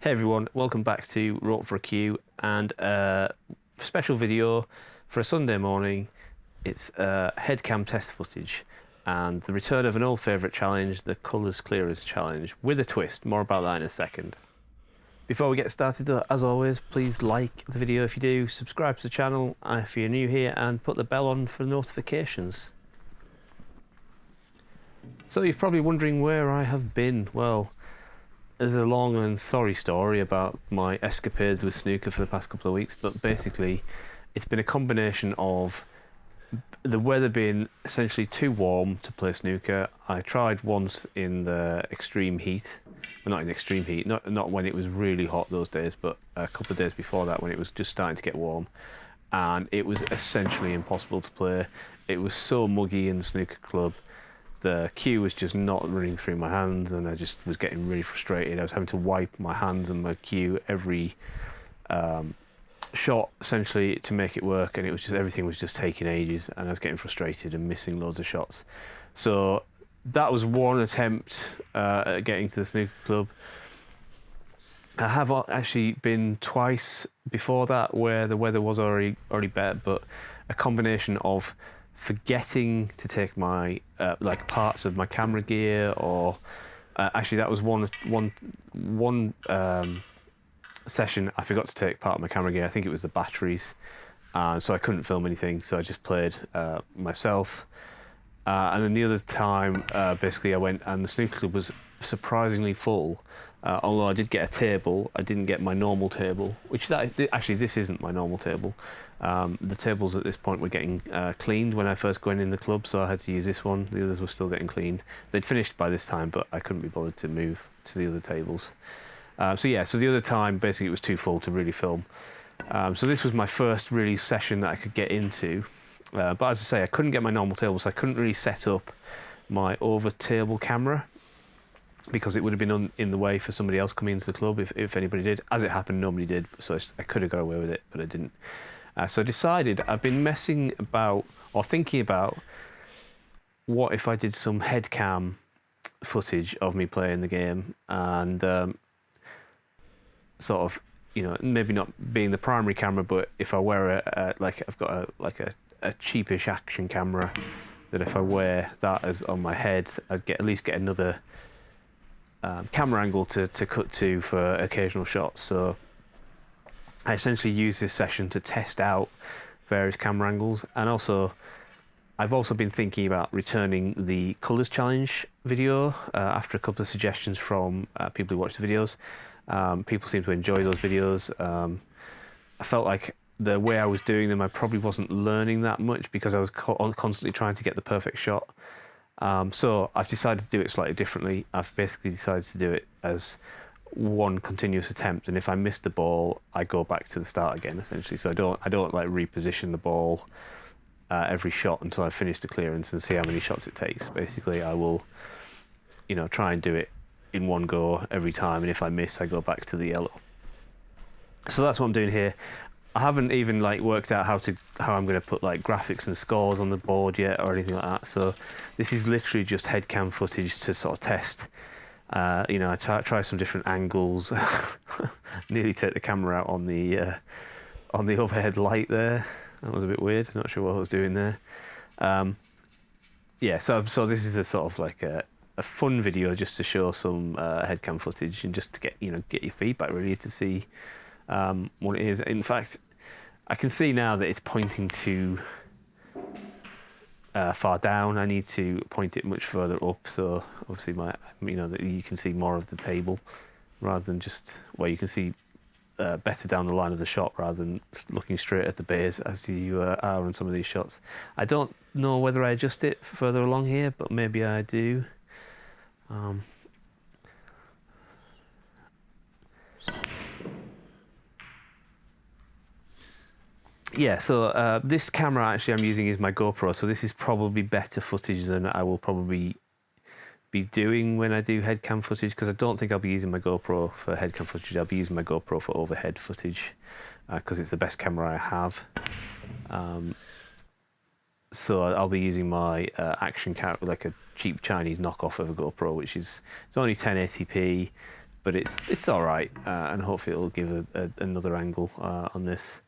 Hey everyone, welcome back to Rope for a Cue and a special video for a Sunday morning. It's headcam test footage and the return of an old favourite challenge, the Colours Clearers challenge, with a twist. More about that in a second. Before we get started though, as always, please like the video if you do, subscribe to the channel if you're new here, and put the bell on for notifications. So you're probably wondering where I have been. Well, there's a long and sorry story about my escapades with snooker for the past couple of weeks, but basically it's been a combination of the weather being essentially too warm to play snooker. I tried once in the extreme heat, well, not in extreme heat, not when it was really hot those days, but a couple of days before that when it was just starting to get warm, and it was essentially impossible to play. It was so muggy in the snooker club. The cue was just not running through my hands, and I just was getting really frustrated. I was having to wipe my hands and my cue every shot essentially to make it work, and it was just everything was just taking ages, and I was getting frustrated and missing loads of shots. So that was one attempt at getting to the snooker club. I have actually been twice before that where the weather was already better, but a combination of forgetting to take my like parts of my camera gear, or actually that was one session I forgot to take part of my camera gear. I think it was the batteries, so I couldn't film anything, so I just played myself. And then the other time, basically I went and the snooker club was surprisingly full. Although I did get a table, I didn't get my normal table, which actually this isn't my normal table. The tables at this point were getting cleaned when I first went in the club, so I had to use this one. The others were still getting cleaned. They'd finished by this time, but I couldn't be bothered to move to the other tables. So the other time, basically it was too full to really film. So this was my first really session that I could get into. But as I say, I couldn't get my normal table, so I couldn't really set up my over-table camera, because it would have been in the way for somebody else coming into the club if anybody did. As it happened, nobody did, so I could have got away with it, but I didn't. So I decided, I've been messing about, or thinking about, what if I did some headcam footage of me playing the game, and sort of, you know, maybe not being the primary camera, but if I wear I've got a cheapish action camera, that if I wear that as on my head, I'd at least get another camera angle to cut to for occasional shots. So I essentially use this session to test out various camera angles, and also I've also been thinking about returning the Colours Challenge video after a couple of suggestions from people who watch the videos. People seem to enjoy those videos. I felt like the way I was doing them, I probably wasn't learning that much because I was constantly trying to get the perfect shot. So I've decided to do it slightly differently. I've basically decided to do it as one continuous attempt, and if I miss the ball, I go back to the start again, essentially. So I don't like reposition the ball every shot until I finish the clearance and see how many shots it takes. Basically, I will, you know, try and do it in one go every time, and if I miss, I go back to the yellow. So that's what I'm doing here. I haven't even worked out how I'm going to put graphics and scores on the board yet or anything like that. So this is literally just headcam footage to sort of test. You know, I try some different angles. Nearly take the camera out on the overhead light there. That was a bit weird. Not sure what I was doing there. Yeah, so this is a sort of a fun video just to show some headcam footage and just to get your feedback really, to see what it is. In fact, I can see now that it's pointing too far down. I need to point it much further up, so obviously that you can see more of the table rather than just where you can see better down the line of the shot rather than looking straight at the base as you are on some of these shots. I don't know whether I adjust it further along here, but maybe I do. Yeah, so this camera actually I'm using is my GoPro, so this is probably better footage than I will probably be doing when I do headcam footage, because I don't think I'll be using my GoPro for headcam footage. I'll be using my GoPro for overhead footage because it's the best camera I have. So I'll be using my action camera, like a cheap Chinese knockoff of a GoPro, which is it's only 1080p. but it's all right, and hopefully it'll give another angle on this.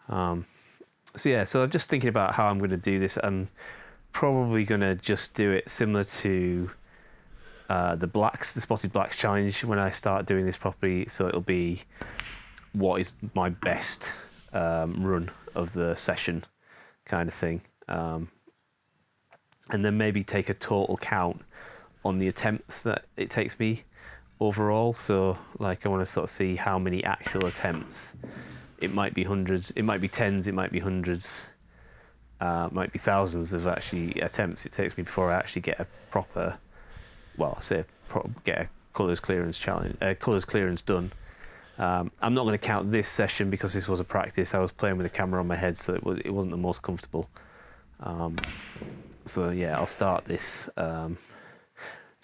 So yeah, so I'm just thinking about how I'm going to do this. I'm probably going to just do it similar to the spotted blacks challenge when I start doing this properly. So it'll be what is my best run of the session kind of thing, and then maybe take a total count on the attempts that it takes me overall. So like I want to sort of see how many actual attempts. It might be hundreds, it might be tens, it might be hundreds, might be thousands of actually attempts it takes me before I actually get a proper, get a colours clearance challenge, colours clearance done. I'm not going to count this session because this was a practice. I was playing with the camera on my head, so it wasn't the most comfortable. So yeah, I'll start this. The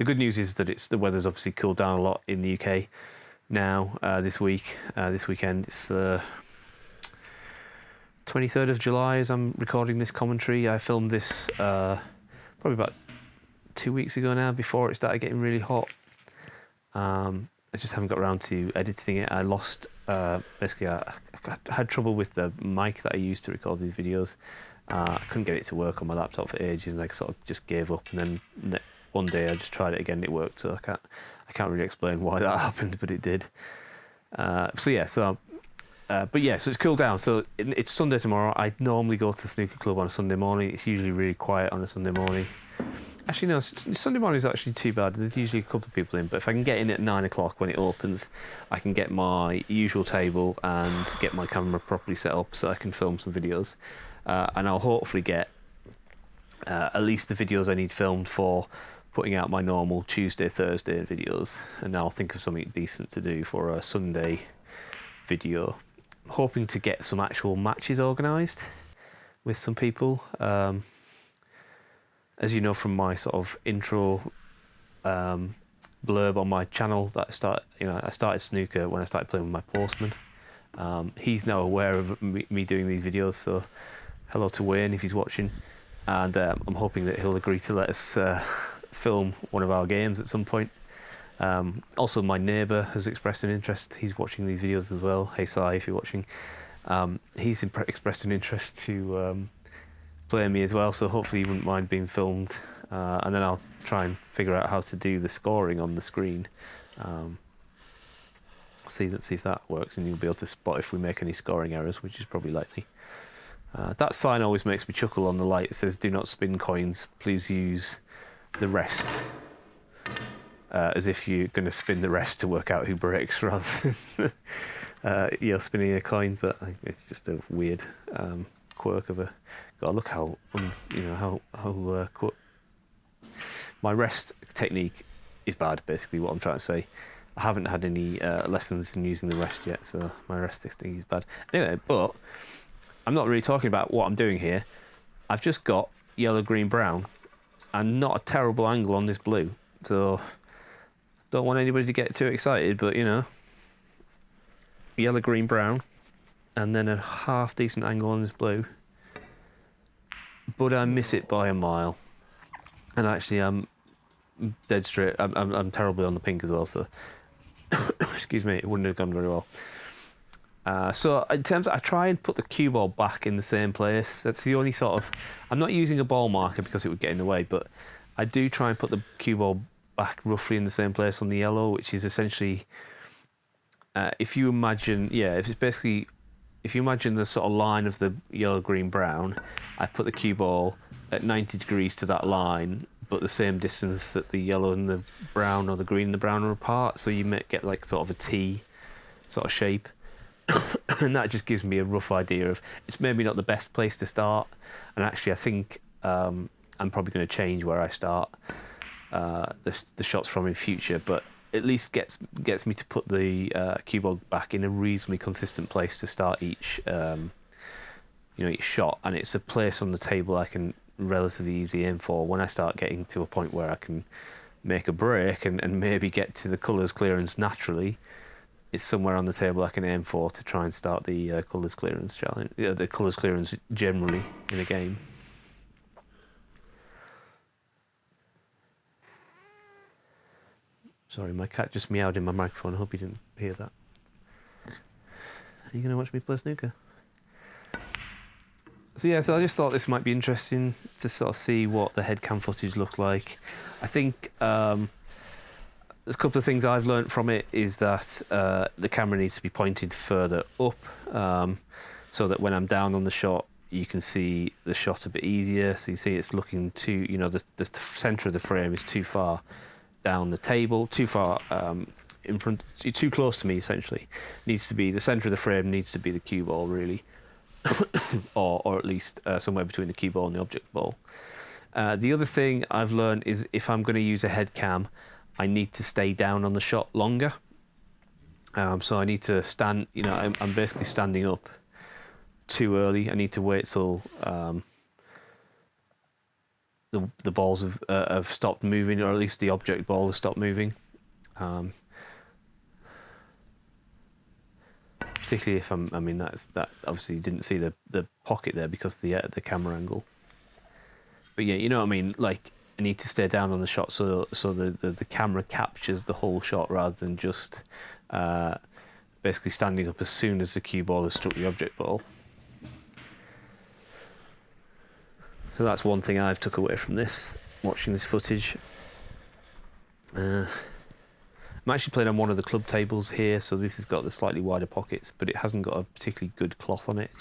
good news is that the weather's obviously cooled down a lot in the UK now. This weekend, it's 23rd of July as I'm recording this commentary. I filmed this probably about 2 weeks ago now, before it started getting really hot. I just haven't got around to editing it. I lost, basically I had trouble with the mic that I used to record these videos. I couldn't get it to work on my laptop for ages, and I sort of just gave up, and then one day I just tried it again and it worked, so I can't really explain why that happened, but it did. But it's cooled down. So it's Sunday tomorrow. I normally go to the snooker club on a Sunday morning. It's usually really quiet on a Sunday morning. Actually, no, Sunday morning is actually too bad. There's usually a couple of people in, but if I can get in at 9 o'clock when it opens, I can get my usual table and get my camera properly set up so I can film some videos. And I'll hopefully get at least the videos I need filmed for putting out my normal Tuesday, Thursday videos. And I'll think of something decent to do for a Sunday video. I'm hoping to get some actual matches organised with some people. As you know from my sort of intro blurb on my channel, that I started snooker when I started playing with my postman. He's now aware of me doing these videos, so hello to Wayne if he's watching, and I'm hoping that he'll agree to let us film one of our games at some point. Also, my neighbour has expressed an interest. He's watching these videos as well. Hey Si, if you're watching, he's expressed an interest to play me as well, so hopefully he wouldn't mind being filmed, and then I'll try and figure out how to do the scoring on the screen. See if that works, and you'll be able to spot if we make any scoring errors, which is probably likely. That sign always makes me chuckle on the light. It says, "Do not spin coins, please use the rest," as if you're going to spin the rest to work out who breaks rather than spinning a coin. But it's just a weird quirk of a. God, look how my rest technique is bad. Basically, what I'm trying to say. I haven't had any lessons in using the rest yet, so my rest technique is bad. Anyway, but I'm not really talking about what I'm doing here. I've just got yellow, green, brown, and not a terrible angle on this blue. So don't want anybody to get too excited, but yellow, green, brown, and then a half decent angle on this blue. But I miss it by a mile, and actually I'm dead straight. I'm terribly on the pink as well, so excuse me, it wouldn't have gone very well. So in terms of, I try and put the cue ball back in the same place. That's the only sort of, I'm not using a ball marker because it would get in the way, but I do try and put the cue ball back roughly in the same place on the yellow, which is essentially, if you imagine the sort of line of the yellow, green, brown, I put the cue ball at 90 degrees to that line, but the same distance that the yellow and the brown, or the green and the brown, are apart, so you might get like sort of a T sort of shape. And that just gives me a rough idea of, it's maybe not the best place to start, and actually I think I'm probably going to change where I start the shots from in future, but at least gets me to put the cue ball back in a reasonably consistent place to start each shot, and it's a place on the table I can relatively easily aim for. When I start getting to a point where I can make a break and maybe get to the colours clearance naturally, it's somewhere on the table I can aim for to try and start the colours clearance challenge, the colours clearance generally in a game. Sorry, my cat just meowed in my microphone. I hope you didn't hear that. Are you going to watch me play snooker? So yeah, so I just thought this might be interesting to sort of see what the headcam footage looked like. I think there's a couple of things I've learnt from it is that the camera needs to be pointed further up, so that when I'm down on the shot, you can see the shot a bit easier. So you see it's looking too, you know, the centre of the frame is too far down the table, too far in front, too close to me essentially. Needs to be, the centre of the frame needs to be the cue ball really, or at least somewhere between the cue ball and the object ball. The other thing I've learned is if I'm going to use a head cam, I need to stay down on the shot longer. So I need to stand, you know, I'm basically standing up too early. I need to wait till the balls have stopped moving, or at least the object ball has stopped moving. Particularly if I mean that obviously you didn't see the pocket there because the camera angle. But yeah, you know what I mean. Like I need to stay down on the shot so the camera captures the whole shot rather than just basically standing up as soon as the cue ball has struck the object ball. So that's one thing I've took away from this, watching this footage. I'm actually playing on one of the club tables here, so this has got the slightly wider pockets, but it hasn't got a particularly good cloth on it.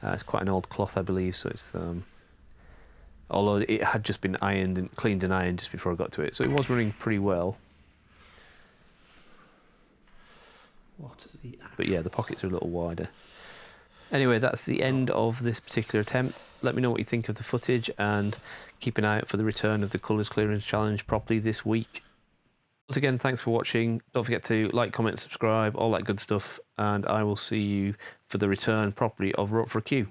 It's quite an old cloth, I believe. So it's although it had just been ironed and cleaned and ironed just before I got to it, so it was running pretty well. But yeah, the pockets are a little wider. Anyway, that's the end of this particular attempt. Let me know what you think of the footage, and keep an eye out for the return of the Colours Clearance Challenge properly this week. Once again, thanks for watching. Don't forget to like, comment, subscribe, all that good stuff, and I will see you for the return properly of Rope for a Cue.